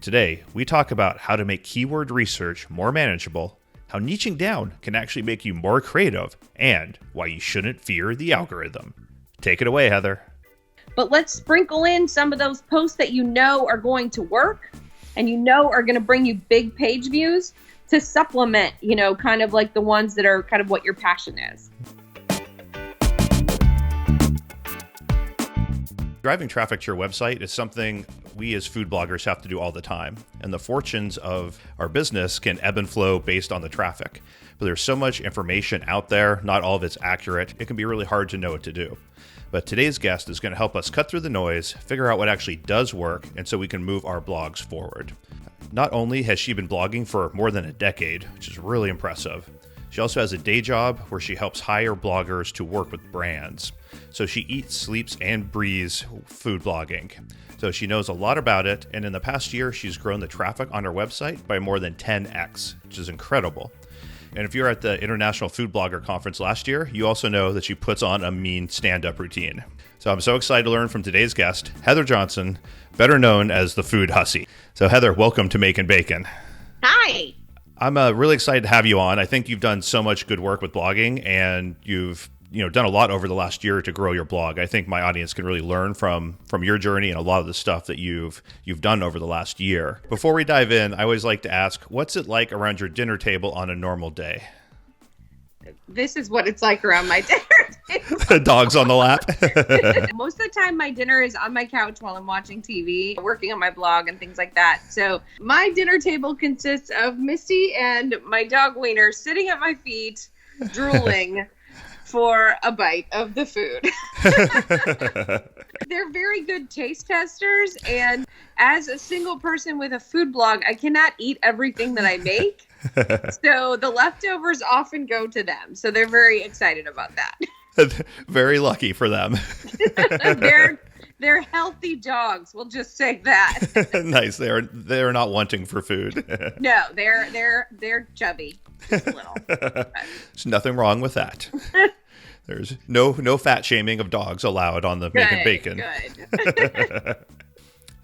Today, we talk about how to make keyword research more manageable, how niching down can actually make you more creative, and why you shouldn't fear the algorithm. Take it away, Heather. But let's sprinkle in some of those posts that you know are going to work and you know are going to bring you big page views to supplement, kind of like the ones that are kind of what your passion is. Driving traffic to your website is something we as food bloggers have to do all the time. And the fortunes of our business can ebb and flow based on the traffic. But there's so much information out there, not all of it's accurate. It can be really hard to know what to do. But today's guest is going to help us cut through the noise, figure out what actually does work, and so we can move our blogs forward. Not only has she been blogging for more than a decade, which is really impressive, she also has a day job where she helps hire bloggers to work with brands. So she eats, sleeps, and breathes food blogging. So she knows a lot about it, and in the past year, she's grown the traffic on her website by more than 10x, which is incredible. And if you're at the International Food Blogger Conference last year, you also know that she puts on a mean stand-up routine. So I'm so excited to learn from today's guest, Heather Johnson, better known as the Food Hussy. So Heather, welcome to Makin Bacon. Hi. I'm really excited to have you on. I think you've done so much good work with blogging, and you've done a lot over the last year to grow your blog. I think my audience can really learn from your journey and a lot of the stuff that you've done over the last year. Before we dive in, I always like to ask, what's it like around your dinner table on a normal day? This is what it's like around my dinner table. The dog's on the lap. Most of the time, my dinner is on my couch while I'm watching TV, working on my blog and things like that. So my dinner table consists of Misty and my dog Wiener sitting at my feet, drooling for a bite of the food. They're very good taste testers. And as a single person with a food blog, I cannot eat everything that I make. So the leftovers often go to them. So they're very excited about that. Very lucky for them. They're healthy dogs. We'll just say that. Nice. They're not wanting for food. No, they're chubby. Just a little. There's nothing wrong with that. There's no fat shaming of dogs allowed on the Makin Bacon. Good.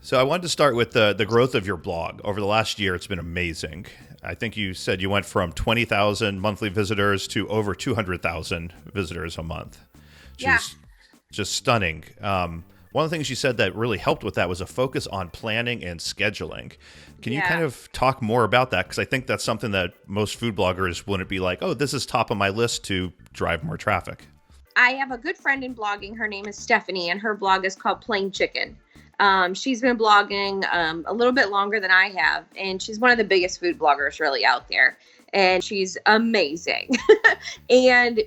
So I wanted to start with the growth of your blog. Over the last year, it's been amazing. I think you said you went from 20,000 monthly visitors to over 200,000 visitors a month, which is just stunning. One of the things you said that really helped with that was a focus on planning and scheduling. Can you kind of talk more about that? Because I think that's something that most food bloggers wouldn't be like, oh, this is top of my list to drive more traffic. I have a good friend in blogging. Her name is Stephanie, and her blog is called Plain Chicken. She's been blogging a little bit longer than I have, and she's one of the biggest food bloggers really out there. And she's amazing. And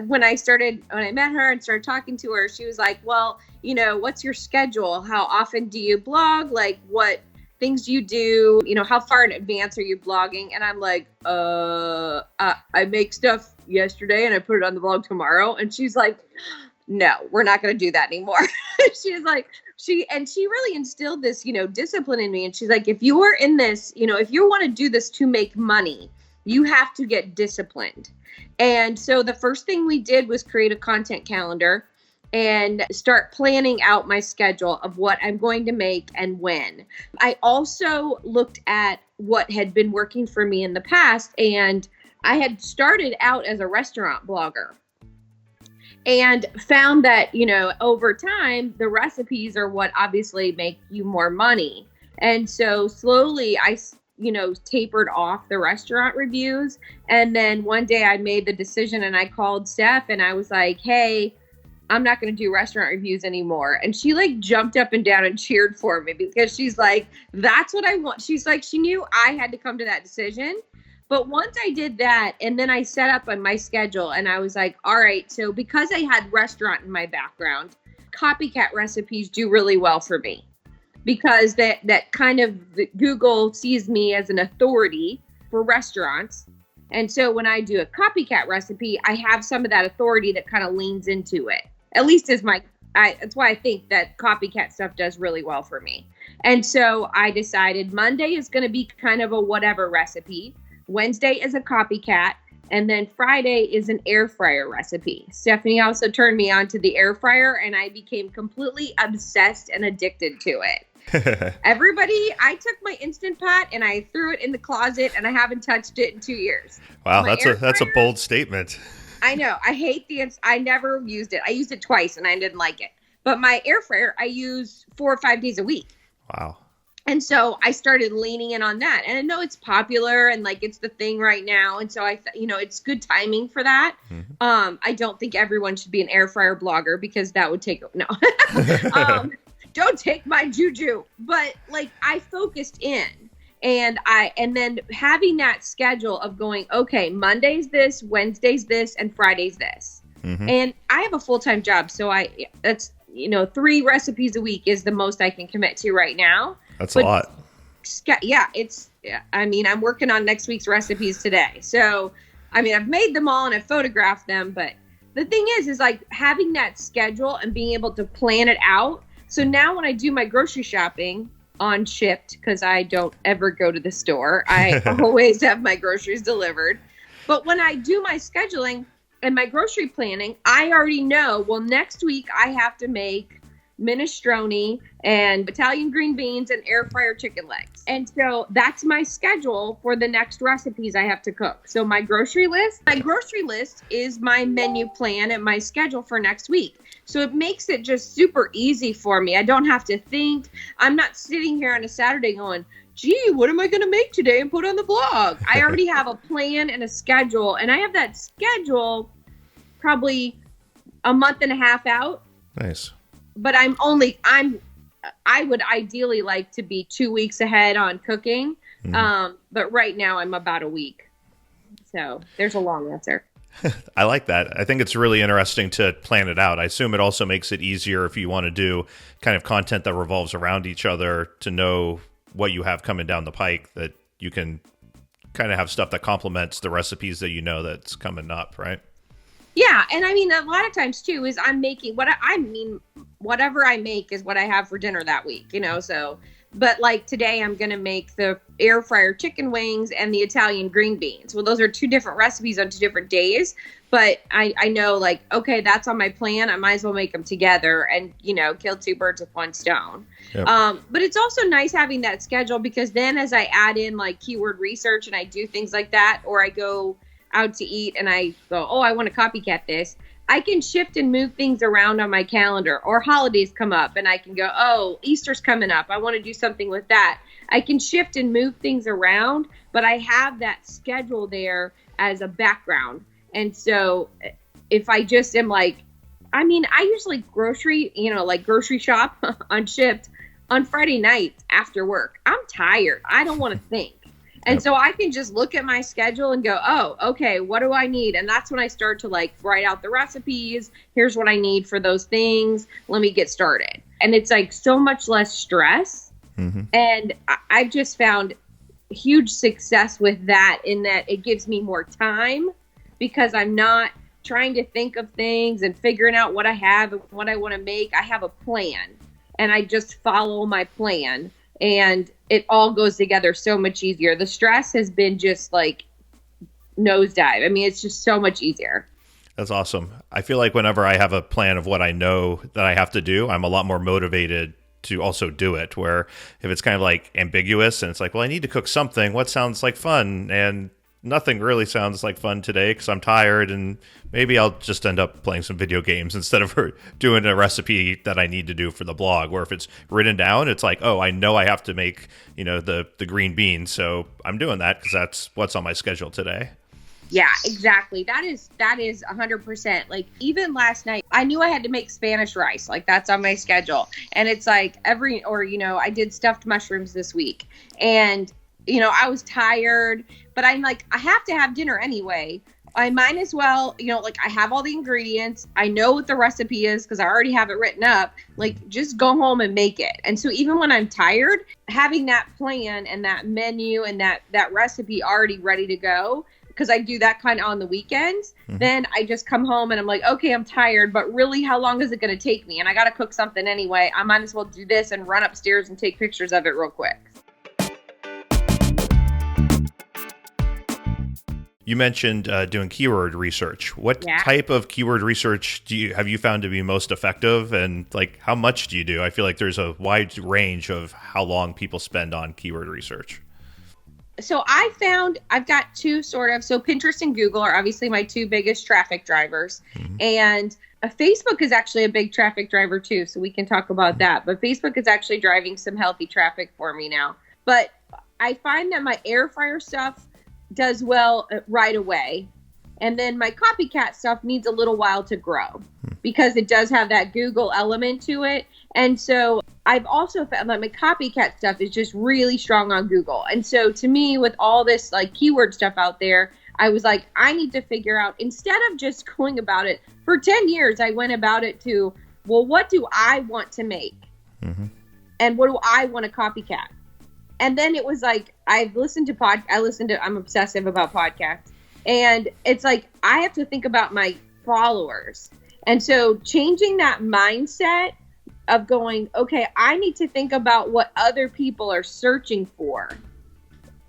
when I met her and started talking to her, she was like, well, what's your schedule? How often do you blog? Like, what things do you do? How far in advance are you blogging? And I'm like, I make stuff yesterday and I put it on the blog tomorrow. And she's like, no, we're not going to do that anymore. She's like, she really instilled this, discipline in me. And she's like, if you are in this, if you want to do this to make money, you have to get disciplined. And so the first thing we did was create a content calendar and start planning out my schedule of what I'm going to make and when. I also looked at what had been working for me in the past, and I had started out as a restaurant blogger and found that, over time, the recipes are what obviously make you more money. And so slowly I tapered off the restaurant reviews. And then one day I made the decision and I called Steph and I was like, hey, I'm not going to do restaurant reviews anymore. And she jumped up and down and cheered for me because she's like, that's what I want. She's like, she knew I had to come to that decision. But once I did that, and then I set up on my schedule and I was like, all right, so because I had restaurant in my background, copycat recipes do really well for me because that kind of Google sees me as an authority for restaurants. And so when I do a copycat recipe, I have some of that authority that kind of leans into it. At least that's why I think that copycat stuff does really well for me. And so I decided Monday is going to be kind of a whatever recipe. Wednesday is a copycat. And then Friday is an air fryer recipe. Stephanie also turned me on to the air fryer and I became completely obsessed and addicted to it. Everybody, I took my Instant Pot and I threw it in the closet and I haven't touched it in 2 years. Wow, My that's a bold statement. I know. I hate I never used it. I used it twice and I didn't like it. But my air fryer, I use 4 or 5 days a week. Wow. And so I started leaning in on that. And I know it's popular and like it's the thing right now. And so it's good timing for that. Mm-hmm. I don't think everyone should be an air fryer blogger because that would take no. Don't take my juju. But like I focused in and then having that schedule of going, okay, Monday's this, Wednesday's this, and Friday's this. Mm-hmm. And I have a full-time job. So that's 3 recipes a week is the most I can commit to right now. That's a lot. Yeah, I'm working on next week's recipes today. So, I've made them all and I've photographed them. But the thing is like having that schedule and being able to plan it out. So now when I do my grocery shopping on Shipt, because I don't ever go to the store, I always have my groceries delivered. But when I do my scheduling and my grocery planning, I already know, well, next week I have to make minestrone and Italian green beans and air fryer chicken legs. And so that's my schedule for the next recipes I have to cook. So my grocery list is my menu plan and my schedule for next week. So it makes it just super easy for me. I don't have to think. I'm not sitting here on a Saturday going, gee, what am I going to make today and put on the blog? I already have a plan and a schedule, and I have that schedule probably a month and a half out. Nice. But I would ideally like to be 2 weeks ahead on cooking. Mm-hmm. But right now I'm about a week. So there's a long answer. I like that. I think it's really interesting to plan it out. I assume it also makes it easier if you want to do kind of content that revolves around each other to know what you have coming down the pike, that you can kind of have stuff that complements the recipes that that's coming up, right? Yeah, and a lot of times too is I'm making whatever I make is what I have for dinner that week, so, but like today I'm going to make the air fryer chicken wings and the Italian green beans. Well, those are 2 different recipes on 2 different days, but I know like, okay, that's on my plan. I might as well make them together and, kill 2 birds with 1 stone. Yep. But it's also nice having that schedule because then as I add in like keyword research and I do things like that, or I go out to eat and I go, oh, I want to copycat this, I can shift and move things around on my calendar, or holidays come up and I can go, oh, Easter's coming up, I want to do something with that. I can shift and move things around, but I have that schedule there as a background. And so if I just am like, I usually grocery shop on Shipt on Friday nights after work. I'm tired. I don't want to think. And so I can just look at my schedule and go, oh, okay, what do I need? And that's when I start to like write out the recipes. Here's what I need for those things. Let me get started. And it's like so much less stress. Mm-hmm. And I've just found huge success with that in that it gives me more time because I'm not trying to think of things and figuring out what I have and what I want to make. I have a plan and I just follow my plan. And it all goes together so much easier. The stress has been just like nosedive. It's just so much easier. That's awesome. I feel like whenever I have a plan of what I know that I have to do, I'm a lot more motivated to also do it. Where if it's kind of like ambiguous and it's like, well, I need to cook something. What sounds like fun? And nothing really sounds like fun today because I'm tired and maybe I'll just end up playing some video games instead of doing a recipe that I need to do for the blog. Where if it's written down, it's like, oh, I know I have to make, the green beans. So I'm doing that because that's what's on my schedule today. Yeah, exactly. That is 100%. Like even last night, I knew I had to make Spanish rice. Like that's on my schedule. And it's like I did stuffed mushrooms this week and I was tired, but I'm like, I have to have dinner anyway. I might as well, I have all the ingredients. I know what the recipe is because I already have it written up. Like, just go home and make it. And so even when I'm tired, having that plan and that menu and that recipe already ready to go, because I do that kind of on the weekends, then I just come home and I'm like, okay, I'm tired, but really, how long is it going to take me? And I got to cook something anyway. I might as well do this and run upstairs and take pictures of it real quick. You mentioned doing keyword research. What type of keyword research have you found to be most effective, and like how much do you do? I feel like there's a wide range of how long people spend on keyword research. So I found I've got two so Pinterest and Google are obviously my two biggest traffic drivers. Mm-hmm. And Facebook is actually a big traffic driver too. So we can talk about that. But Facebook is actually driving some healthy traffic for me now. But I find that my air fryer stuff does well right away. And then my copycat stuff needs a little while to grow because it does have that Google element to it. And so I've also found that my copycat stuff is just really strong on Google. And so to me, with all this like keyword stuff out there, I was like, I need to figure out, instead of just going about it for 10 years, I went about it to, well, what do I want to make? Mm-hmm. And what do I want to copycat? And then it was like, I'm obsessive about podcasts. And it's like, I have to think about my followers. And so changing that mindset of going, okay, I need to think about what other people are searching for.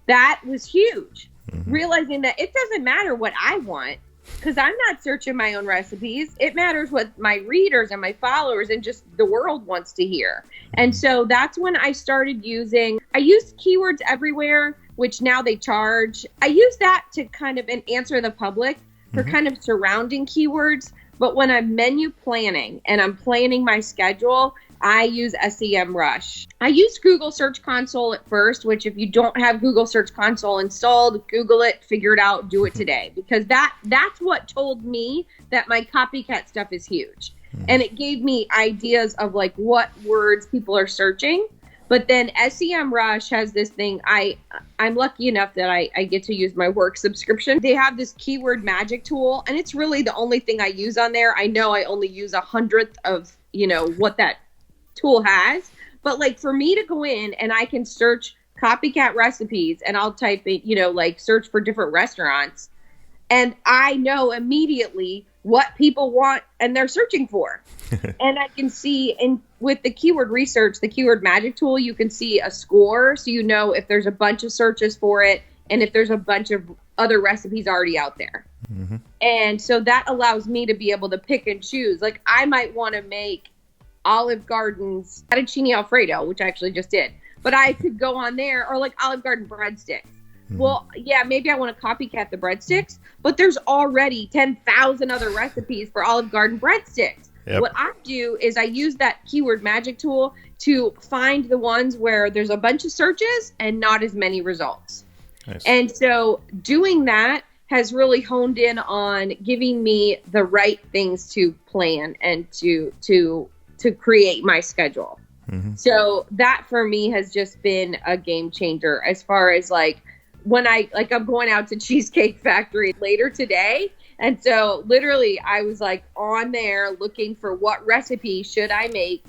That was huge. Mm-hmm. Realizing that it doesn't matter what I want, because I'm not searching my own recipes. It matters what my readers and my followers and just the world wants to hear. And so that's when I started I used Keywords Everywhere, which now they charge. I use that to kind of answer the public for kind of surrounding keywords. But when I'm menu planning and I'm planning my schedule, I use SEMrush. I used Google Search Console at first, which if you don't have Google Search Console installed, Google it, figure it out, do it today. Because that's what told me that my copycat stuff is huge. And it gave me ideas of like what words people are searching. But then SEMrush has this thing. I'm lucky enough that I get to use my work subscription. They have this keyword magic tool, and it's really the only thing I use on there. I know I only use 100th of, what that tool has. But like for me to go in and I can search copycat recipes and I'll type in, like search for different restaurants. And I know immediately what people want and they're searching for. And I can see with the keyword research, the keyword magic tool, you can see a score. So if there's a bunch of searches for it and if there's a bunch of other recipes already out there. Mm-hmm. And so that allows me to be able to pick and choose. Like I might want to make Olive Garden's fettuccine Alfredo, which I actually just did. But I could go on there, or like Olive Garden breadsticks. Mm-hmm. Well, yeah, maybe I want to copycat the breadsticks, but there's already 10,000 other recipes for Olive Garden breadsticks. Yep. What I do is I use that keyword magic tool to find the ones where there's a bunch of searches and not as many results. Nice. And so doing that has really honed in on giving me the right things to plan and to create my schedule. Mm-hmm. So that for me has just been a game changer as far as like when I'm going out to Cheesecake Factory later today. And so literally I was like on there looking for what recipe should I make.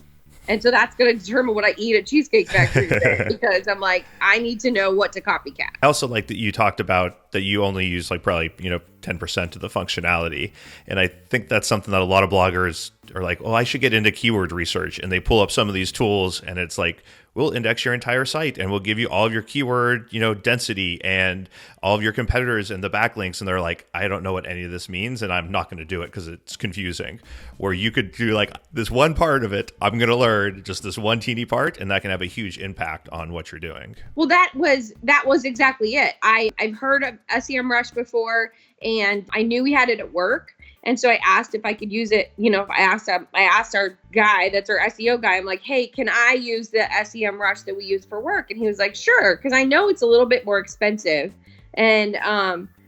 And so that's going to determine what I eat at Cheesecake Factory today because I'm like, I need to know what to copycat. I also like that you talked about that you only use like probably, 10% of the functionality. And I think that's something that a lot of bloggers are like, oh, I should get into keyword research. And they pull up some of these tools and it's like, we'll index your entire site and we'll give you all of your keyword, density and all of your competitors and the backlinks. And they're like, I don't know what any of this means and I'm not going to do it because it's confusing. Where you could do like this one part of it, I'm going to learn just this one teeny part, and that can have a huge impact on what you're doing. Well, that was exactly it. I've heard of SEMrush before and I knew we had it at work. And so I asked if I could use it. I asked our guy, that's our SEO guy. I'm like, hey, can I use the SEMrush that we use for work? And he was like, sure. Cause I know it's a little bit more expensive. And,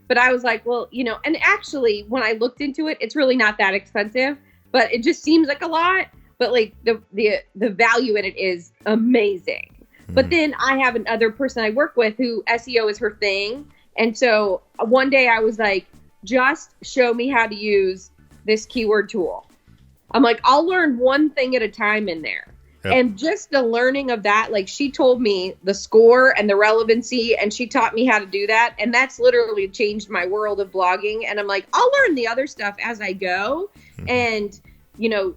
but I was like, well, and actually when I looked into it, it's really not that expensive, but it just seems like a lot, but like the value in it is amazing. But then I have another person I work with who SEO is her thing. And so one day I was like, just show me how to use this keyword tool. I'm like, I'll learn one thing at a time in there. Yep. And just the learning of that, like she told me the score and the relevancy and she taught me how to do that. And that's literally changed my world of blogging. And I'm like, I'll learn the other stuff as I go. And,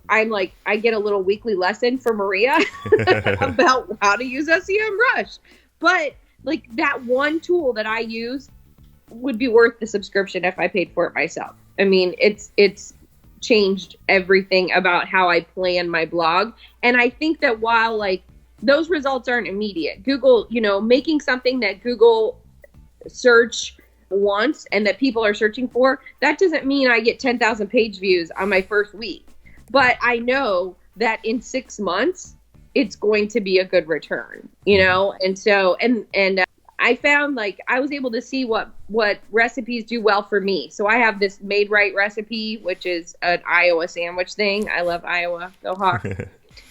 I'm like, I get a little weekly lesson from Maria about how to use SEMrush. But like that one tool that I use would be worth the subscription if I paid for it myself. I mean, it's changed everything about how I plan my blog. And I think that while like those results aren't immediate, Google, making something that Google search wants and that people are searching for, that doesn't mean I get 10,000 page views on my first week. But I know that in 6 months, it's going to be a good return, And so, I found like I was able to see what recipes do well for me. So I have this Made Right recipe, which is an Iowa sandwich thing. I love Iowa. Go Hawks.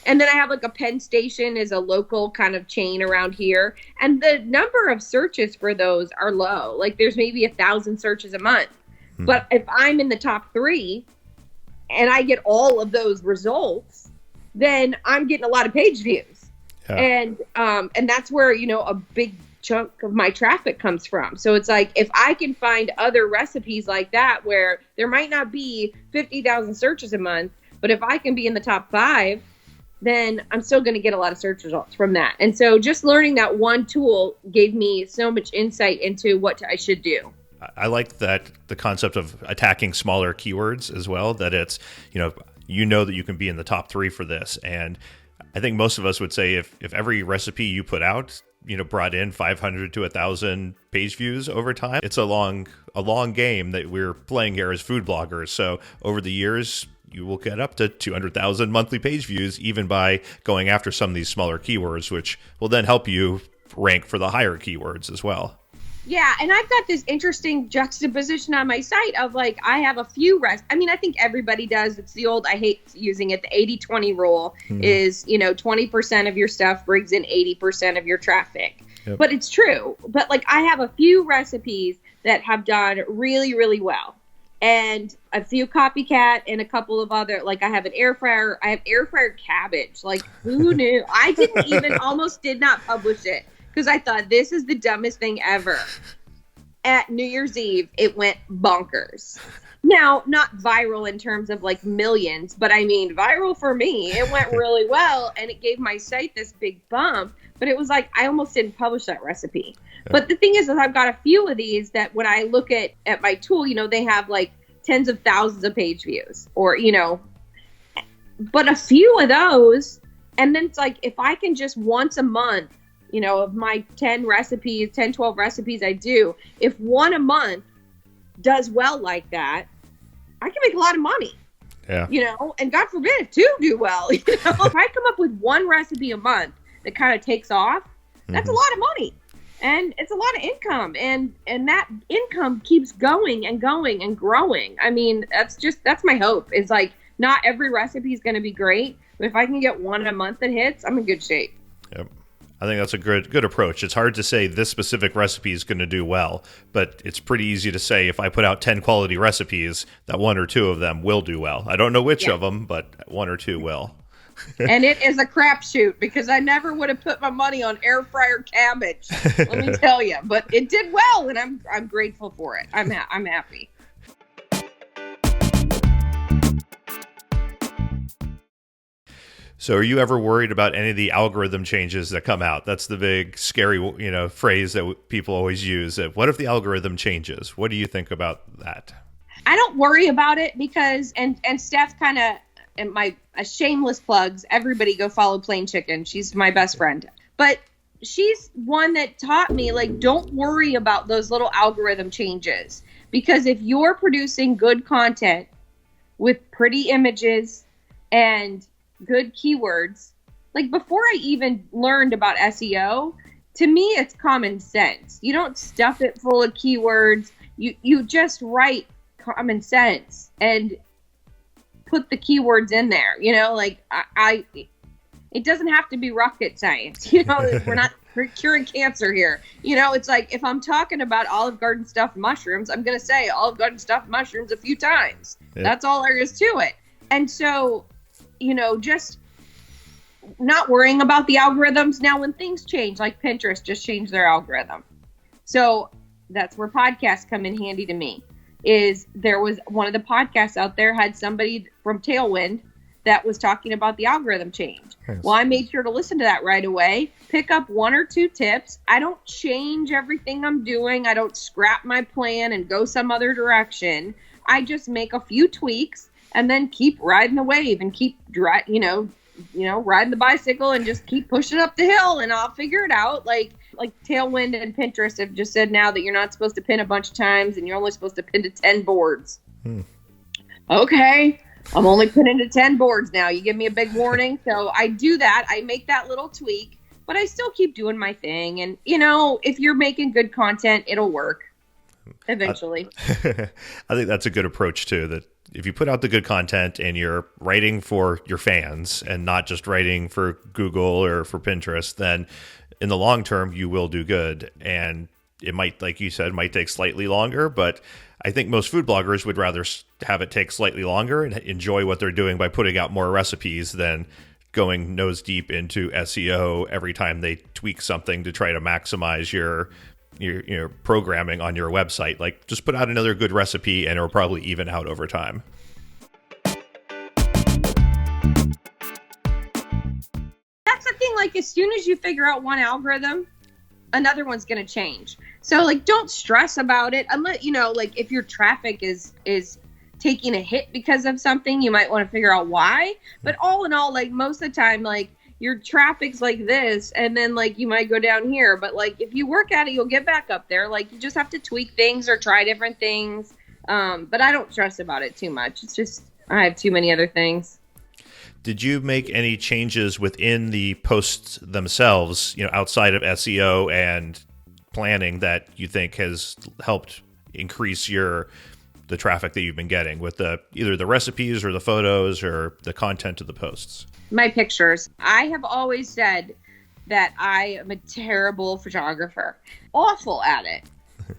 And then I have like a Penn Station is a local kind of chain around here. And the number of searches for those are low. Like there's maybe 1,000 searches a month. But if I'm in the top 3 and I get all of those results, then I'm getting a lot of page views. Yeah. And that's where, a big chunk of my traffic comes from. So it's like, if I can find other recipes like that, where there might not be 50,000 searches a month, but if I can be in the top 5, then I'm still going to get a lot of search results from that. And so just learning that one tool gave me so much insight into what I should do. I like that the concept of attacking smaller keywords as well, that it's, that you can be in the top 3 for this. And I think most of us would say if every recipe you put out, brought in 500 to 1,000 page views over time, it's a long game that we're playing here as food bloggers. So over the years, you will get up to 200,000 monthly page views, even by going after some of these smaller keywords, which will then help you rank for the higher keywords as well. Yeah, and I've got this interesting juxtaposition on my site of like, I have a few I think everybody does. It's the old, I hate using it, the 80-20 rule is, 20% of your stuff brings in 80% of your traffic. Yep. But it's true. But like, I have a few recipes that have done really, really well. And a few copycat and a couple of other, like I have an air fryer. I have air fryer cabbage. Like, who knew? I didn't even, almost did not publish it, because I thought this is the dumbest thing ever. At New Year's Eve, it went bonkers. Now, not viral in terms of like millions, but I mean viral for me. It went really well, and it gave my site this big bump. But it was like, I almost didn't publish that recipe. Yeah. But the thing is I've got a few of these that when I look at my tool, they have like tens of thousands of page views, or, but a few of those. And then it's like, if I can just once a month, of my 10, 12 recipes I do, if one a month does well like that, I can make a lot of money. Yeah. And God forbid if 2 do well. If I come up with one recipe a month that kind of takes off, that's a lot of money. And it's a lot of income. And that income keeps going and going and growing. I mean, that's my hope. It's like, not every recipe is going to be great, but if I can get one a month that hits, I'm in good shape. Yep. I think that's a good approach. It's hard to say this specific recipe is going to do well, but it's pretty easy to say if I put out 10 quality recipes, that 1 or 2 of them will do well. I don't know which of them, but 1 or 2 will. And it is a crapshoot, because I never would have put my money on air fryer cabbage. Let me tell you, but it did well, and I'm grateful for it. I'm happy. So are you ever worried about any of the algorithm changes that come out? That's the big scary, phrase that people always use. What if the algorithm changes? What do you think about that? I don't worry about it because, and Steph kind of, and a shameless plugs, everybody go follow Plain Chicken. She's my best friend. But she's one that taught me, like, don't worry about those little algorithm changes. Because if you're producing good content with pretty images and good keywords, like before I even learned about SEO, to me it's common sense. You don't stuff it full of keywords. You just write common sense and put the keywords in there. Like it doesn't have to be rocket science. We're not curing cancer here. It's like if I'm talking about Olive Garden stuffed mushrooms, I'm going to say Olive Garden stuffed mushrooms a few times. Yeah. That's all there is to it. And so, just not worrying about the algorithms. Now, when things change, like Pinterest just changed their algorithm. So that's where podcasts come in handy to me. There was one of the podcasts out there had somebody from Tailwind that was talking about the algorithm change. Yes. Well, I made sure to listen to that right away, pick up 1 or 2 tips. I don't change everything I'm doing. I don't scrap my plan and go some other direction. I just make a few tweaks and then keep riding the wave and keep riding the bicycle and just keep pushing up the hill, and I'll figure it out. Like Tailwind and Pinterest have just said now that you're not supposed to pin a bunch of times and you're only supposed to pin to 10 boards. Okay, I'm only pinning to 10 boards now. You give me a big warning. So I do that. I make that little tweak, but I still keep doing my thing. And, if you're making good content, it'll work eventually. I think that's a good approach too, that if you put out the good content and you're writing for your fans and not just writing for Google or for Pinterest, then in the long term, you will do good. And it might, like you said, might take slightly longer, but I think most food bloggers would rather have it take slightly longer and enjoy what they're doing by putting out more recipes than going nose deep into SEO every time they tweak something to try to maximize your programming on your website. Like, just put out another good recipe and it'll probably even out over time. That's the thing. Like, as soon as you figure out one algorithm, another one's going to change. So, like, don't stress about it. Unless, if your traffic is taking a hit because of something, you might want to figure out why. But all in all, like, most of the time, like, your traffic's like this, and then, like, you might go down here. But, like, if you work at it, you'll get back up there. Like, you just have to tweak things or try different things. But I don't stress about it too much. It's just I have too many other things. Did you make any changes within the posts themselves, outside of SEO and planning, that you think has helped increase the traffic that you've been getting with either the recipes or the photos or the content of the posts? My pictures. I have always said that I am a terrible photographer, awful at it.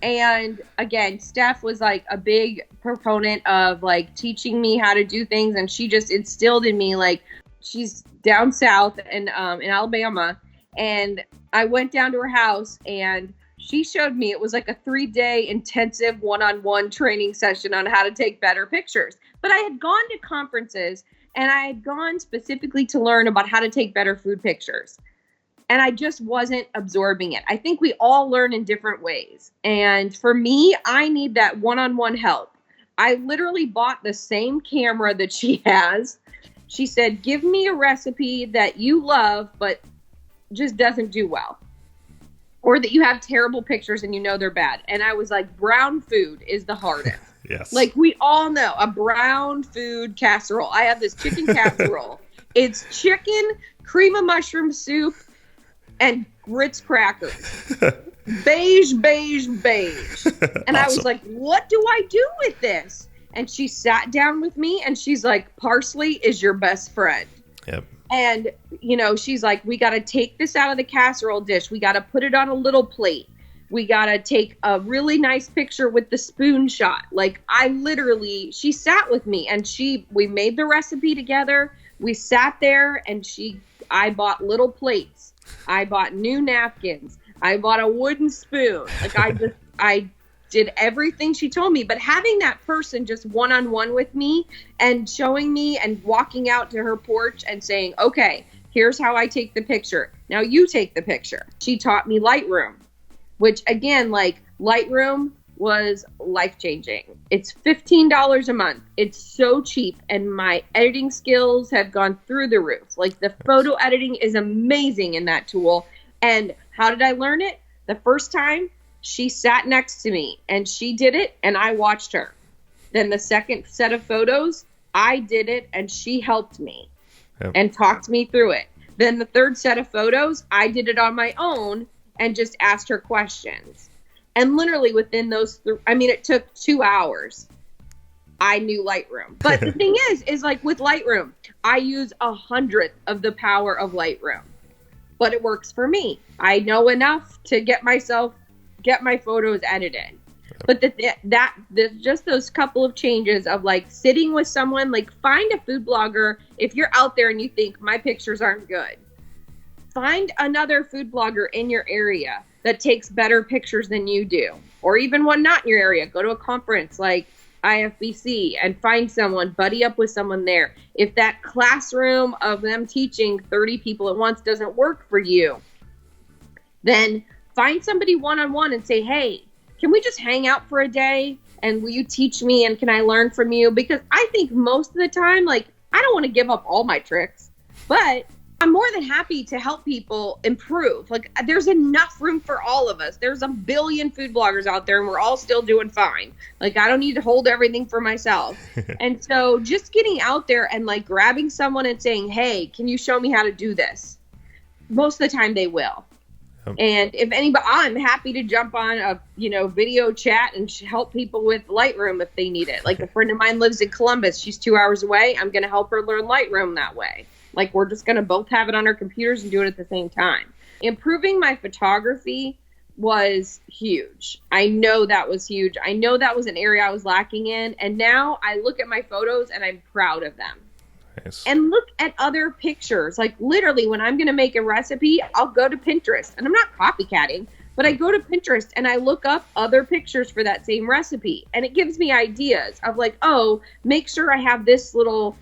And again, Steph was like a big proponent of like teaching me how to do things, and she just instilled in me, like, she's down south in Alabama, and I went down to her house and she showed me, it was like a 3-day intensive one-on-one training session on how to take better pictures. But I had gone to conferences and I had gone specifically to learn about how to take better food pictures. And I just wasn't absorbing it. I think we all learn in different ways. And for me, I need that one-on-one help. I literally bought the same camera that she has. She said, give me a recipe that you love, but just doesn't do well. Or that you have terrible pictures and they're bad. And I was like, brown food is the hardest. Yes. Like, we all know a brown food casserole. I have this chicken casserole. It's chicken, cream of mushroom soup, and Ritz crackers. Beige, beige, beige. And awesome. I was like, what do I do with this? And she sat down with me and she's like, parsley is your best friend. Yep. And, she's like, we got to take this out of the casserole dish. We got to put it on a little plate. We got to take a really nice picture with the spoon shot. Like, she sat with me and we made the recipe together. We sat there and I bought little plates. I bought new napkins. I bought a wooden spoon. Like, I did everything she told me. But having that person just one-on-one with me and showing me and walking out to her porch and saying, okay, here's how I take the picture. Now you take the picture. She taught me Lightroom, which, again, like, Lightroom was life-changing. It's $15 a month. It's so cheap, and my editing skills have gone through the roof. Like, the photo editing is amazing in that tool. And how did I learn it? The first time, she sat next to me and she did it and I watched her. Then the second set of photos, I did it and she helped me and talked me through it. Then the third set of photos, I did it on my own and just asked her questions. And literally within those, it took 2 hours. I knew Lightroom. But the thing is like with Lightroom, I use 100th of the power of Lightroom. But it works for me. I know enough to get my photos edited. But just those couple of changes of like sitting with someone, like, find a food blogger. If you're out there and you think my pictures aren't good, find another food blogger in your area that takes better pictures than you do, or even one not in your area. Go to a conference, like, IFBC and find someone, buddy up with someone there. If that classroom of them teaching 30 people at once doesn't work for you, then find somebody one-on-one and say, hey, can we just hang out for a day? And will you teach me? And can I learn from you? Because I think most of the time, like, I don't want to give up all my tricks, but I'm more than happy to help people improve. Like, there's enough room for all of us. There's a billion food bloggers out there and we're all still doing fine. Like, I don't need to hold everything for myself. And so just getting out there and like grabbing someone and saying, hey, can you show me how to do this? Most of the time they will. And if anybody, I'm happy to jump on a, video chat and help people with Lightroom if they need it. Like, a friend of mine lives in Columbus. She's 2 hours away. I'm going to help her learn Lightroom that way. Like, we're just going to both have it on our computers and do it at the same time. Improving my photography was huge. I know that was huge. I know that was an area I was lacking in. And now I look at my photos and I'm proud of them. Nice. And look at other pictures. Like, literally, when I'm going to make a recipe, I'll go to Pinterest. And I'm not copycatting, but I go to Pinterest and I look up other pictures for that same recipe. And it gives me ideas of like, oh, make sure I have this little,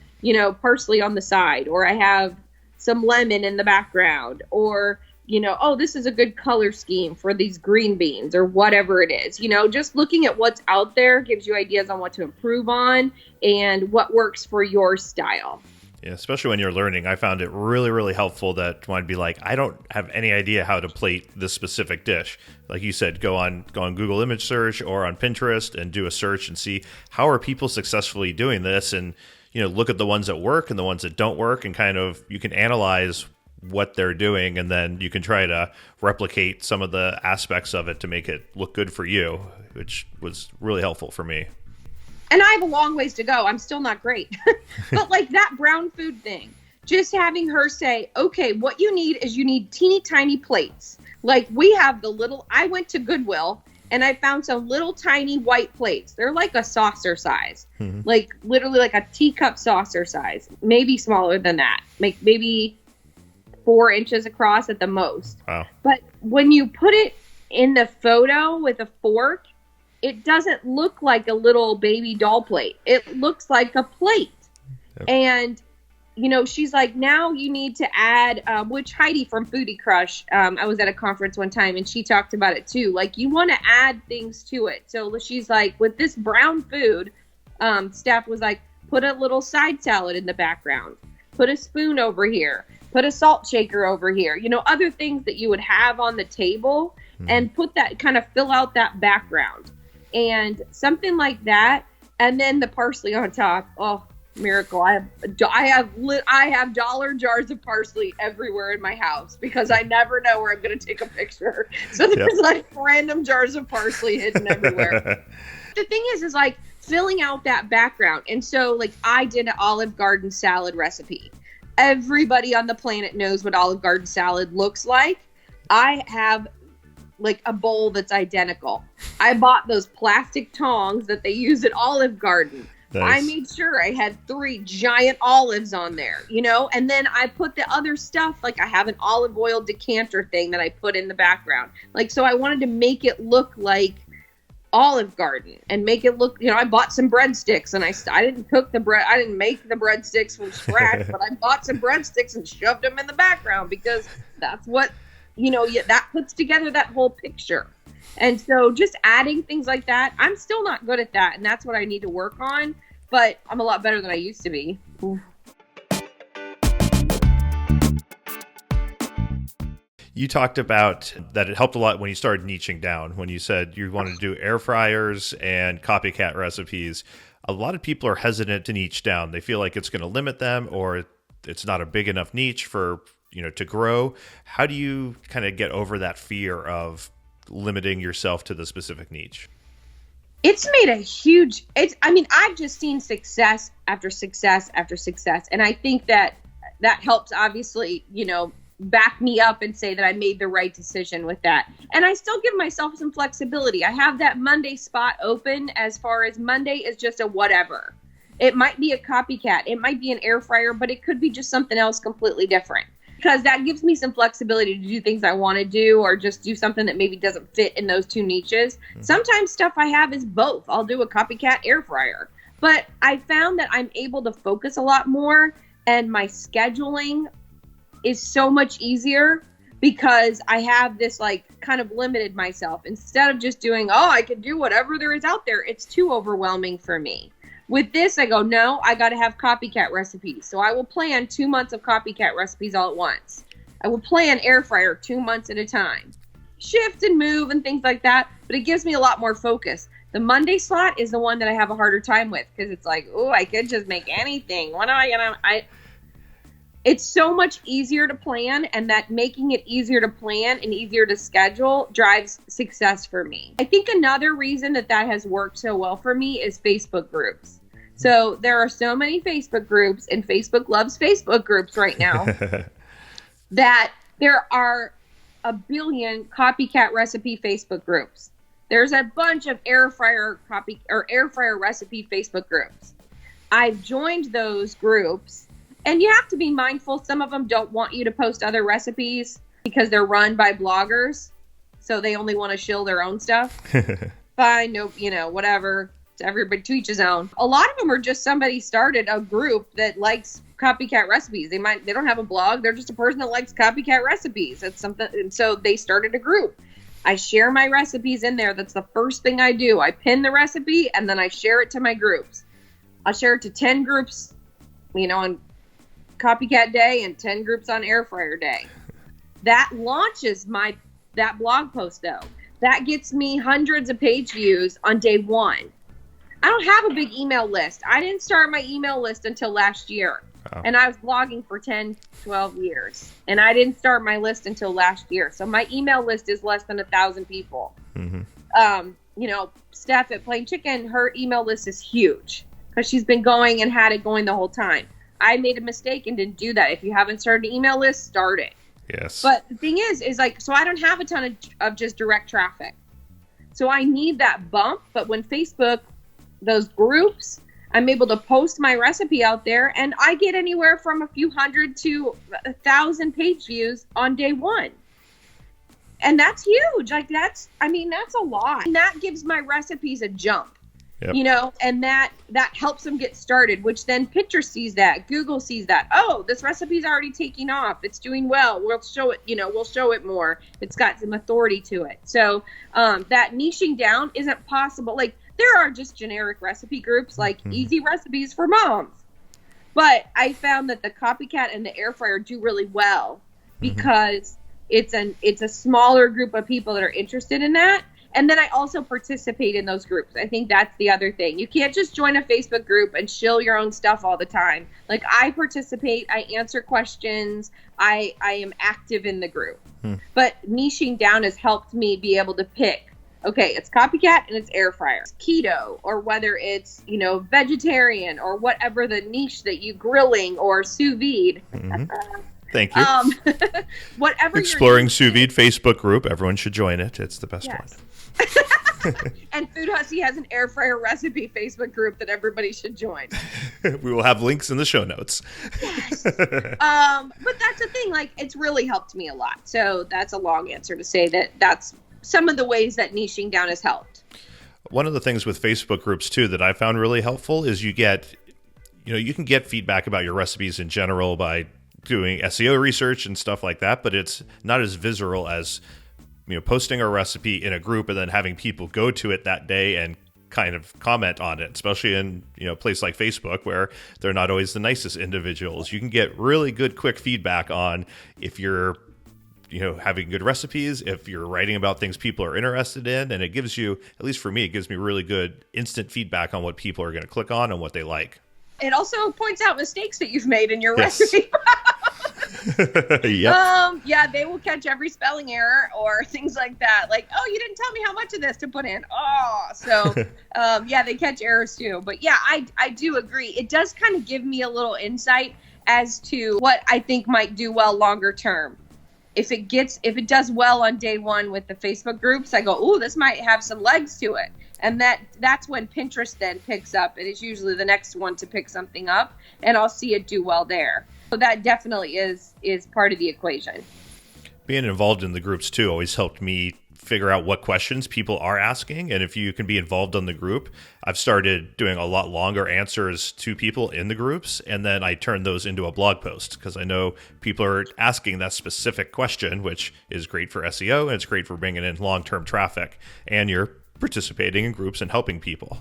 parsley on the side, or I have some lemon in the background, or, oh, this is a good color scheme for these green beans, or whatever it is. Just looking at what's out there gives you ideas on what to improve on and what works for your style. Yeah, especially when you're learning. I found it really, really helpful that when I'd be like, I don't have any idea how to plate this specific dish. Like you said, go on Google image search or on Pinterest and do a search and see how are people successfully doing this, and look at the ones that work and the ones that don't work, and kind of you can analyze what they're doing, and then you can try to replicate some of the aspects of it to make it look good for you, which was really helpful for me. And I have a long ways to go. I'm still not great. But like that brown food thing, just having her say, okay, what you need is you need teeny tiny plates. Like, we have I went to Goodwill and I found some little tiny white plates. They're like a saucer size, like literally like a teacup saucer size, maybe smaller than that, maybe 4 inches across at the most. Wow. But when you put it in the photo with a fork, it doesn't look like a little baby doll plate. It looks like a plate. Yep. And, she's like, now you need to add, which Heidi from Foodie Crush, I was at a conference one time and she talked about it too. Like, you want to add things to it. So she's like, with this brown food, Steph was like, put a little side salad in the background. Put a spoon over here. Put a salt shaker over here. Other things that you would have on the table, and put that, kind of fill out that background. And something like that, and then the parsley on top. Oh, miracle! I have dollar jars of parsley everywhere in my house because I never know where I'm going to take a picture. So there's like random jars of parsley hidden everywhere. The thing is like filling out that background. And so like I did an Olive Garden salad recipe. Everybody on the planet knows what Olive Garden salad looks like. I have like a bowl that's identical. I bought those plastic tongs that they use at Olive Garden. Nice. I made sure I had 3 giant olives on there, and then I put the other stuff, like I have an olive oil decanter thing that I put in the background. Like, so I wanted to make it look like Olive Garden and make it look, I bought some breadsticks and I didn't cook the bread. I didn't make the breadsticks from scratch, but I bought some breadsticks and shoved them in the background because that's what, that puts together that whole picture. And so just adding things like that, I'm still not good at that. And that's what I need to work on, but I'm a lot better than I used to be. You talked about that it helped a lot when you started niching down, when you said you wanted to do air fryers and copycat recipes. A lot of people are hesitant to niche down. They feel like it's going to limit them, or it's not a big enough niche for, to grow. How do you kind of get over that fear of limiting yourself to the specific niche? It's made a huge, I've just seen success after success after success. And I think that helps, obviously, back me up and say that I made the right decision with that. And I still give myself some flexibility. I have that Monday spot open, as far as Monday is just a whatever. It might be a copycat. It might be an air fryer, but it could be just something else completely different. because that gives me some flexibility to do things I want to do, or just do something that maybe doesn't fit in those two niches. Sometimes stuff I have is both. I'll do a copycat air fryer, but I found that I'm able to focus a lot more, and my scheduling is so much easier because I have this like kind of limited myself. Instead of just doing, I can do whatever there is out there, it's too overwhelming for me. With this, I go, no, I got to have copycat recipes. So I will plan 2 months of copycat recipes all at once. I will plan air fryer 2 months at a time. Shift and move and things like that, but it gives me a lot more focus. The Monday slot is the one that I have a harder time with because it's like, I could just make anything. What am I going to... It's so much easier to plan, and that making it easier to plan and easier to schedule drives success for me. I think another reason that has worked so well for me is Facebook groups. So there are so many Facebook groups, and Facebook loves Facebook groups right now, that there are a billion copycat recipe Facebook groups. There's a bunch of air fryer recipe Facebook groups. I've joined those groups. And you have to be mindful. Some of them don't want you to post other recipes because they're run by bloggers. So they only want to shill their own stuff. Fine, no, whatever. Everybody to each his own. A lot of them are just somebody started a group that likes copycat recipes. They don't have a blog. They're just a person that likes copycat recipes. It's something. And so they started a group. I share my recipes in there. That's the first thing I do. I pin the recipe and then I share it to my groups. I'll share it to 10 groups, on copycat day and 10 groups on air fryer day. That launches that blog post though. That gets me hundreds of page views on day one. I don't have a big email list. I didn't start my email list until last year. Oh. And I was blogging for 10, 12 years. And I didn't start my list until last year. So my email list is less than 1,000 people. Mm-hmm. Steph at Plain Chicken, her email list is huge because she's been going and had it going the whole time. I made a mistake and didn't do that. If you haven't started an email list, start it. Yes. But the thing is like, so I don't have a ton of just direct traffic. So I need that bump. But when Facebook, those groups, I'm able to post my recipe out there and I get anywhere from a few hundred to 1,000 page views on day one. And that's huge. Like that's a lot. And that gives my recipes a jump. Yep. And that helps them get started, which then Pinterest sees that, Google sees that. Oh, this recipe's already taking off. It's doing well. We'll show it, we'll show it more. It's got some authority to it. So that niching down isn't possible. Like there are just generic recipe groups like easy recipes for moms. But I found that the copycat and the air fryer do really well because it's a smaller group of people that are interested in that. And then I also participate in those groups. I think that's the other thing. You can't just join a Facebook group and shill your own stuff all the time. Like I participate, I answer questions, I am active in the group. But niching down has helped me be able to pick, okay, it's copycat and it's air fryer. It's keto, or whether it's, vegetarian, or whatever the niche that you grilling or sous vide. Thank you. Whatever. Exploring Sous Vide Facebook group. Everyone should join it. It's the best one. And Food Hussy has an air fryer recipe Facebook group that everybody should join. We will have links in the show notes. Yes. But that's the thing. Like, it's really helped me a lot. So that's a long answer to say that's some of the ways that niching down has helped. One of the things with Facebook groups too that I found really helpful is you can get feedback about your recipes in general by doing SEO research and stuff like that, but it's not as visceral as posting a recipe in a group and then having people go to it that day and kind of comment on it, especially in a place like Facebook where they're not always the nicest individuals. You can get really good quick feedback on if you're having good recipes, if you're writing about things people are interested in, and it gives you, at least for me, it gives me really good instant feedback on what people are going to click on and what they like. It also points out mistakes that you've made in your recipe. Yep. Yeah, they will catch every spelling error or things like that. Like, oh, you didn't tell me how much of this to put in. Oh, so yeah, they catch errors too. But yeah, I do agree. It does kind of give me a little insight as to what I think might do well longer term. If it does well on day one with the Facebook groups, I go, oh, this might have some legs to it. And that's when Pinterest then picks up. And it's usually the next one to pick something up, and I'll see it do well there. So that definitely is part of the equation. Being involved in the groups too always helped me figure out what questions people are asking. And if you can be involved in the group, I've started doing a lot longer answers to people in the groups. And then I turn those into a blog post because I know people are asking that specific question, which is great for SEO and it's great for bringing in long-term traffic. And you're participating in groups and helping people.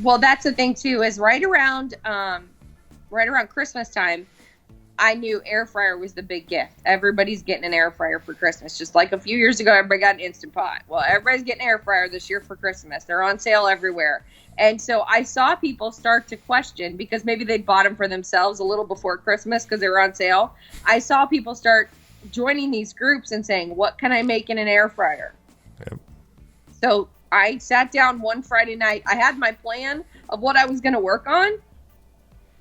Well, that's the thing too, is right around Christmas time, I knew air fryer was the big gift. Everybody's getting an air fryer for Christmas. Just like a few years ago, everybody got an Instant Pot. Well, everybody's getting an air fryer this year for Christmas. They're on sale everywhere. And so I saw people start to question, because maybe they bought them for themselves a little before Christmas because they were on sale. I saw people start joining these groups and saying, what can I make in an air fryer? Yep. So I sat down one Friday night. I had my plan of what I was going to work on.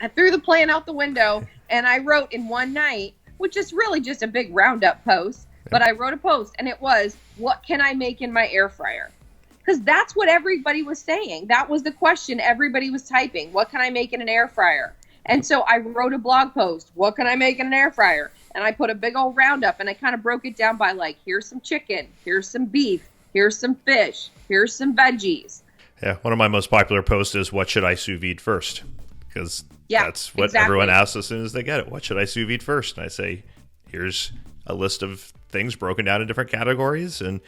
I threw the plan out the window and I wrote in one night, which is really just a big roundup post, but I wrote a post and it was, what can I make in my air fryer? Because that's what everybody was saying. That was the question everybody was typing. What can I make in an air fryer? And so I wrote a blog post, what can I make in an air fryer? And I put a big old roundup and I kind of broke it down by like, here's some chicken, here's some beef, here's some fish, here's some veggies. Yeah, one of my most popular posts is, what should I sous vide first? Because that's what everyone asks as soon as they get it. What should I sous vide first? And I say, here's a list of things broken down in different categories. And,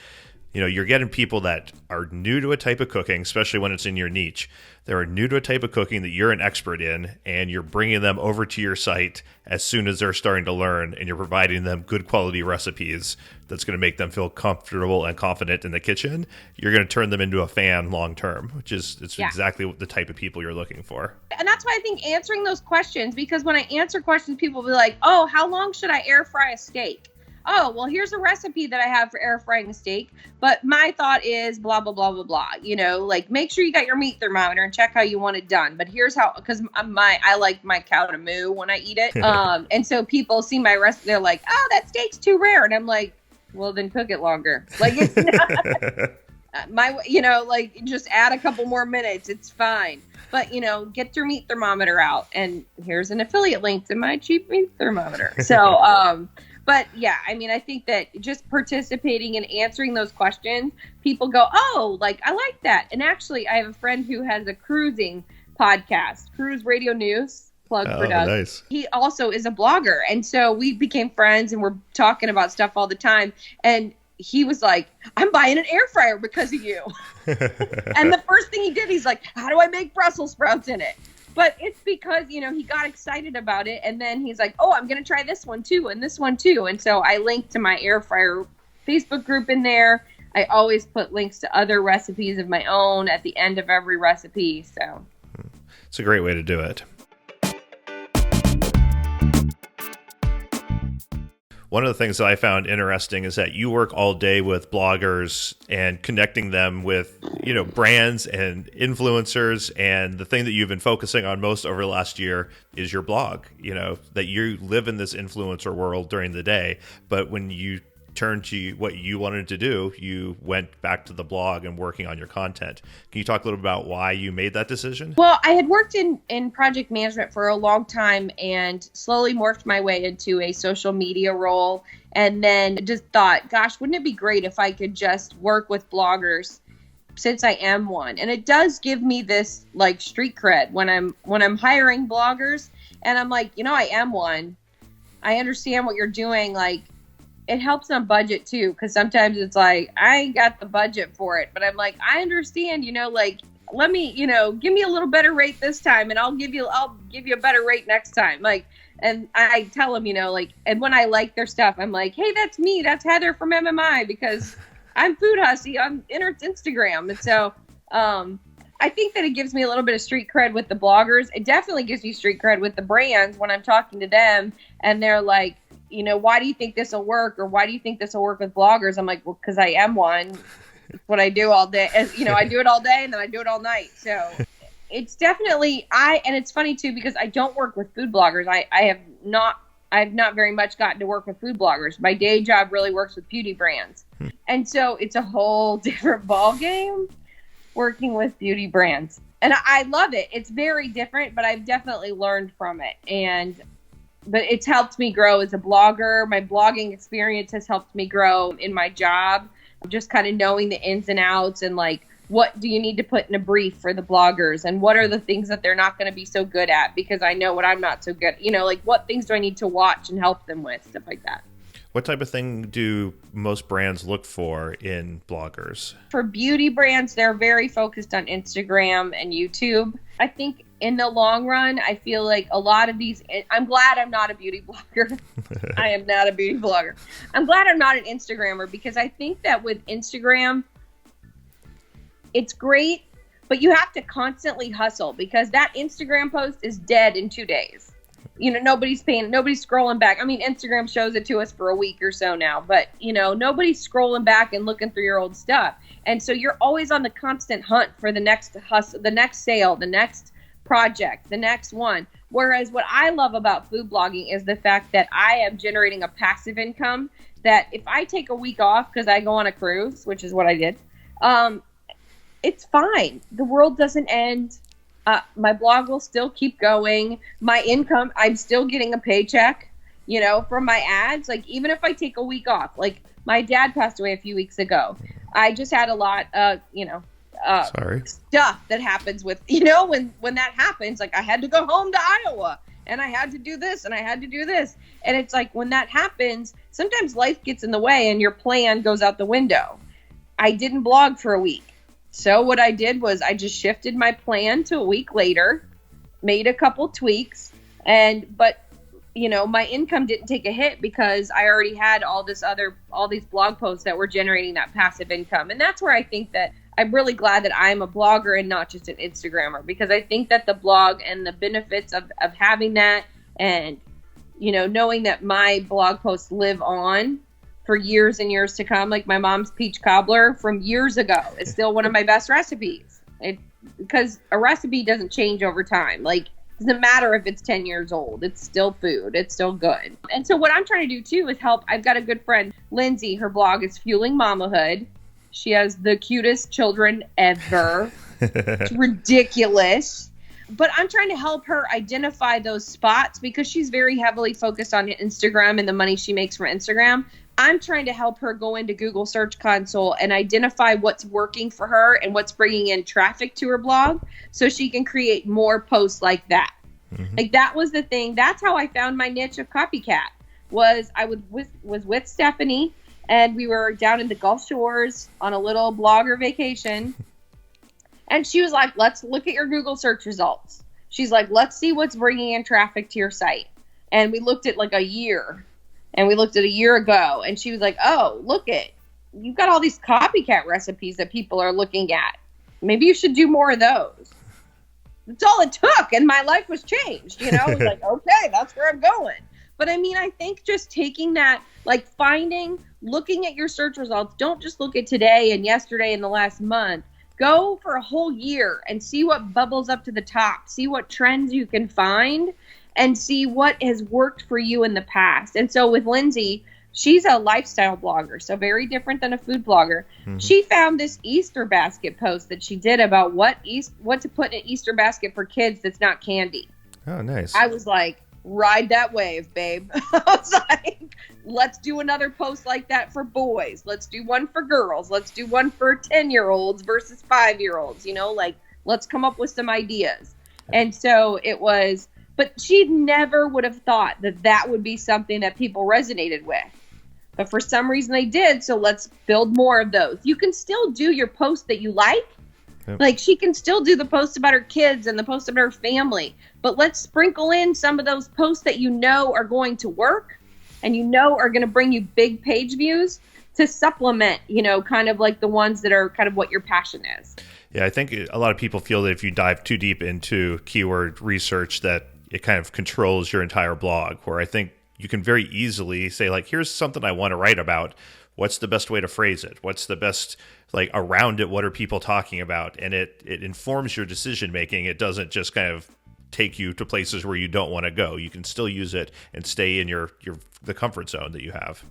you know, you're getting people that are new to a type of cooking, especially when it's in your niche. They're new to a type of cooking that you're an expert in, and you're bringing them over to your site as soon as they're starting to learn, and you're providing them good quality recipes that's going to make them feel comfortable and confident in the kitchen. You're going to turn them into a fan long term, which is exactly what the type of people you're looking for. And that's why I think answering those questions, because when I answer questions, people will be like, oh, how long should I air fry a steak? Oh, well, here's a recipe that I have for air frying a steak, but my thought is blah, blah, blah, blah, blah. You know, like, make sure you got your meat thermometer and check how you want it done. But here's how, because I like my cow to moo when I eat it. And so people see my recipe, they're like, oh, that steak's too rare. And I'm like, well, then cook it longer. Like, it's not, like, just add a couple more minutes. It's fine. But, get your meat thermometer out. And here's an affiliate link to my cheap meat thermometer. So, but yeah, I mean, I think that just participating and answering those questions, people go, oh, like, I like that. And actually, I have a friend who has a cruising podcast, Cruise Radio News, plug for Doug. Nice. He also is a blogger. And so we became friends and we're talking about stuff all the time. And he was like, I'm buying an air fryer because of you. And the first thing he did, he's like, how do I make Brussels sprouts in it? But it's because, he got excited about it. And then he's like, oh, I'm going to try this one too. And this one too. And so I linked to my air fryer Facebook group in there. I always put links to other recipes of my own at the end of every recipe. So it's a great way to do it. One of the things that I found interesting is that you work all day with bloggers and connecting them with, brands and influencers. And the thing that you've been focusing on most over the last year is your blog, that you live in this influencer world during the day. But when you turned to what you wanted to do, you went back to the blog and working on your content. Can you talk a little about why you made that decision? Well, I had worked in project management for a long time and slowly morphed my way into a social media role. And then just thought, gosh, wouldn't it be great if I could just work with bloggers since I am one? And it does give me this like street cred when I'm hiring bloggers and I'm like, I am one. I understand what you're doing. Like, it helps on budget too, because sometimes it's like, I ain't got the budget for it, but I'm like, I understand, let me, give me a little better rate this time and I'll give you a better rate next time. Like, and I tell them, and when I like their stuff, I'm like, hey, that's me. That's Heather from MMI because I'm Food Hussy on Instagram. And so, I think that it gives me a little bit of street cred with the bloggers. It definitely gives me street cred with the brands when I'm talking to them and they're like, why do you think this will work? Or why do you think this will work with bloggers? I'm like, well, because I am one. It's what I do all day. I do it all day and then I do it all night. So it's definitely, and it's funny too, because I don't work with food bloggers. I have not very much gotten to work with food bloggers. My day job really works with beauty brands. And so it's a whole different ball game working with beauty brands. And I love it. It's very different, but I've definitely learned from it. And but it's helped me grow as a blogger. My blogging experience has helped me grow in my job. Just kind of knowing the ins and outs and like, what do you need to put in a brief for the bloggers? And what are the things that they're not going to be so good at? Because I know what I'm not so good. Like what things do I need to watch and help them with? Stuff like that. What type of thing do most brands look for in bloggers? For beauty brands, they're very focused on Instagram and YouTube. I think in the long run, I feel like a lot of these, I'm glad I'm not a beauty blogger. I am not a beauty blogger. I'm glad I'm not an Instagrammer, because I think that with Instagram, it's great, but you have to constantly hustle, because that Instagram post is dead in 2 days. Nobody's scrolling back. I mean, Instagram shows it to us for a week or so now, but nobody's scrolling back and looking through your old stuff. And so you're always on the constant hunt for the next hustle, the next sale, the next project, the next one. Whereas what I love about food blogging is the fact that I am generating a passive income that if I take a week off because I go on a cruise, which is what I did, it's fine. The world doesn't end. My blog will still keep going. My income, I'm still getting a paycheck, from my ads. Like, even if I take a week off, like my dad passed away a few weeks ago. I just had a lot of, stuff that happens with, when that happens, like I had to go home to Iowa and I had to do this and I had to do this. And it's like, when that happens, sometimes life gets in the way and your plan goes out the window. I didn't blog for a week. So what I did was I just shifted my plan to a week later, made a couple tweaks, but my income didn't take a hit because I already had all these blog posts that were generating that passive income. And that's where I think that I'm really glad that I'm a blogger and not just an Instagrammer, because I think that the blog and the benefits of having that and, knowing that my blog posts live on for years and years to come, like my mom's peach cobbler from years ago is still one of my best recipes. Because a recipe doesn't change over time. Like, it doesn't matter if it's 10 years old. It's still food. It's still good. And so what I'm trying to do too is help. I've got a good friend, Lindsay. Her blog is Fueling Mamahood. She has the cutest children ever. It's ridiculous. But I'm trying to help her identify those spots, because she's very heavily focused on Instagram and the money she makes from Instagram. I'm trying to help her go into Google Search Console and identify what's working for her and what's bringing in traffic to her blog, so she can create more posts like that. Mm-hmm. Like, that was the thing. That's how I found my niche of copycat. Was with Stephanie, and we were down in the Gulf Shores on a little blogger vacation. And she was like, let's look at your Google search results. She's like, let's see what's bringing in traffic to your site. And we looked at like a year. And we looked at a year ago, and she was like, oh, look you've got all these copycat recipes that people are looking at. Maybe you should do more of those. That's all it took, and my life was changed, I was like, okay, that's where I'm going. But I mean, I think just taking that, like looking at your search results, don't just look at today and yesterday and the last month. Go for a whole year and see what bubbles up to the top. See what trends you can find and see what has worked for you in the past. And so with Lindsay, she's a lifestyle blogger, so very different than a food blogger. Mm-hmm. She found this Easter basket post that she did about what to put in an Easter basket for kids that's not candy. Oh, nice. I was like, ride that wave, babe. I was like, let's do another post like that for boys. Let's do one for girls. Let's do one for 10-year-olds versus 5-year-olds. Let's come up with some ideas. And so it was, but she never would have thought that would be something that people resonated with. But for some reason they did, so let's build more of those. You can still do your posts that you like. Yep. Like, she can still do the posts about her kids and the posts about her family. But let's sprinkle in some of those posts that are going to work and are going to bring you big page views to supplement, kind of like the ones that are kind of what your passion is. Yeah, I think a lot of people feel that if you dive too deep into keyword research that it kind of controls your entire blog, where I think you can very easily say, like, here's something I want to write about. What's the best way to phrase it? What's the best, around it? What are people talking about? And it informs your decision making. It doesn't just kind of take you to places where you don't want to go. You can still use it and stay in the comfort zone that you have.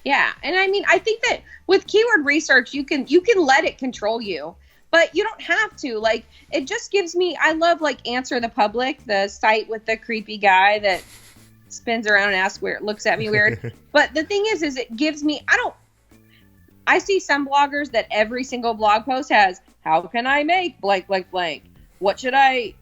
Yeah. And I mean, I think that with keyword research, you can let it control you, but you don't have to. It just gives me, I love Answer the Public, the site with the creepy guy that spins around and asks where it looks at me weird. But the thing is it gives me, I see some bloggers that every single blog post has, how can I make blank, blank, blank? What should I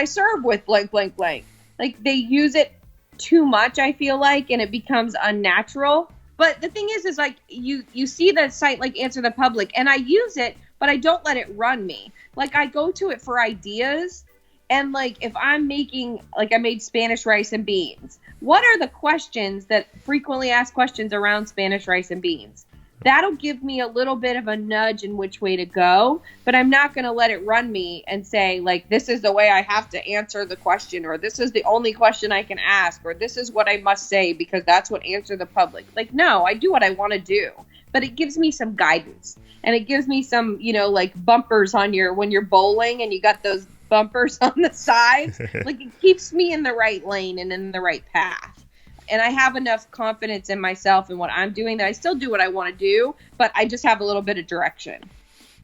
serve with blank, blank, blank? Like they use it too much, I feel like, and it becomes unnatural. But the thing is like you see the site like Answer the Public, and I use it, but I don't let it run me. Like I go to it for ideas, and like if I'm making, like I made Spanish rice and beans, what are the questions that frequently asked questions around Spanish rice and beans? That'll give me a little bit of a nudge in which way to go, but I'm not going to let it run me and say, like, this is the way I have to answer the question, or this is the only question I can ask, or this is what I must say because that's what Answer the Public. Like, no, I do what I want to do, but it gives me some guidance, and it gives me some, you know, like bumpers on when you're bowling and you got those bumpers on the sides. Like, it keeps me in the right lane and in the right path. And I have enough confidence in myself and what I'm doing that I still do what I want to do, but I just have a little bit of direction.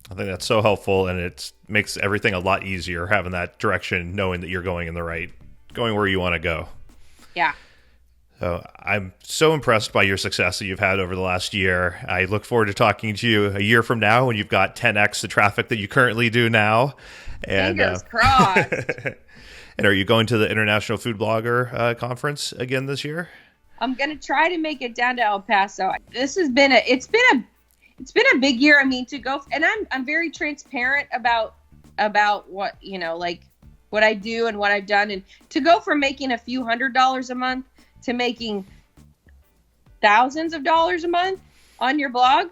I think that's so helpful, and it makes everything a lot easier having that direction, knowing that you're going going where you want to go. Yeah. So I'm so impressed by your success that you've had over the last year. I look forward to talking to you a year from now when you've got 10x the traffic that you currently do now. And, fingers crossed. And are you going to the International Food Blogger Conference again this year? I'm going to try to make it down to El Paso. This has been it's been a big year. I mean, to go, and I'm very transparent about what, you know, like what I do and what I've done, and to go from making a few $100s a month to making thousands of dollars a month on your blog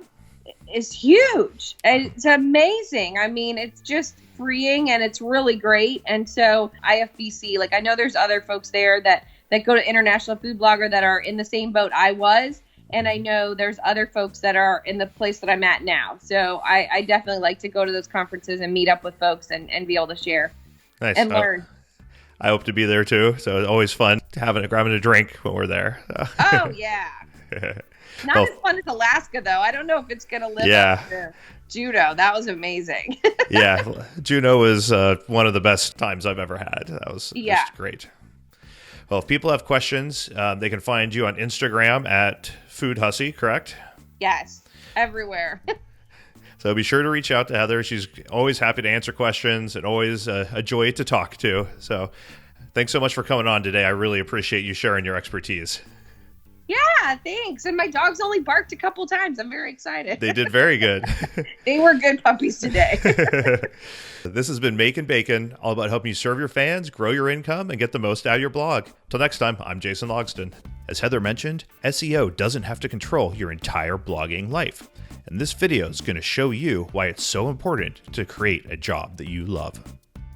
is huge. It's amazing. I mean, it's just freeing and it's really great. And so IFBC, like I know there's other folks there that go to International Food Blogger that are in the same boat I was. And I know there's other folks that are in the place that I'm at now. So I definitely like to go to those conferences and meet up with folks and be able to share nice. And learn. I hope to be there too. So it's always fun grabbing a drink when we're there. Oh, yeah. Not as fun as Alaska, though. I don't know if it's going to live up to Juneau. That was amazing. Yeah. Juneau was one of the best times I've ever had. That was just great. Well, if people have questions, they can find you on Instagram at Food Hussy, correct? Yes. Everywhere. So be sure to reach out to Heather. She's always happy to answer questions and always a joy to talk to. So thanks so much for coming on today. I really appreciate you sharing your expertise. Yeah, thanks. And my dogs only barked a couple times. I'm very excited. They did very good. They were good puppies today. This has been Makin Bacon, all about helping you serve your fans, grow your income, and get the most out of your blog. Till next time, I'm Jason Logston. As Heather mentioned, SEO doesn't have to control your entire blogging life. And this video is going to show you why it's so important to create a job that you love.